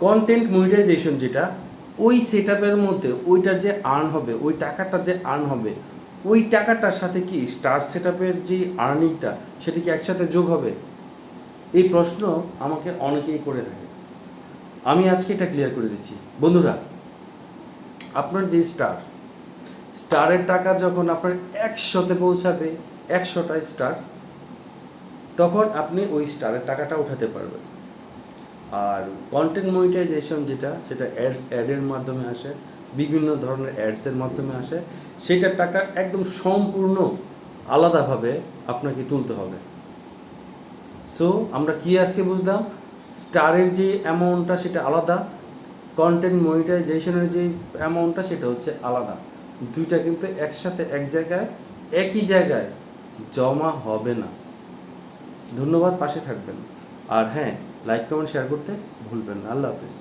Content monetization যেটা, ওই set আপের মধ্যে ওইটা যে আর্ন হবে, ওই টাকাটা যে আর্ন হবে, ওই টাকাটার সাথে কি স্টার সেট আপের যে আর্নিংটা সেটা কি একসাথে যোগ হবে? এই প্রশ্ন আমাকে অনেকেই করে থাকে। আমি আজকে এটা ক্লিয়ার করে দিচ্ছি। বন্ধুরা, আপনার যে স্টারের টাকা যখন আপনার 100-তে পৌঁছাবে, 100টা স্টার, তখন আপনি ওই স্টারের টাকাটা উঠাতে পারবেন। আর কন্টেন্ট মনিটাইজেশন যেটা, সেটা অ্যাডের মাধ্যমে আসে, বিভিন্ন ধরনের অ্যাডসের মাধ্যমে আসে, সেটার টাকা একদম সম্পূর্ণ আলাদাভাবে আপনাকে তুলতে হবে। সো আমরা কি আজকে বুঝলাম, স্টারের যে অ্যামাউন্টটা সেটা আলাদা, কন্টেন্ট মনিটাইজেশনের যে অ্যামাউন্টটা সেটা হচ্ছে আলাদা। দুইটা কিন্তু একসাথে একই জায়গায় জমা হবে না। ধন্যবাদ, পাশে থাকবেন। আর হ্যাঁ, লাইক কমেন্ট শেয়ার করতে ভুলবেন না। আল্লাহ হাফিজ।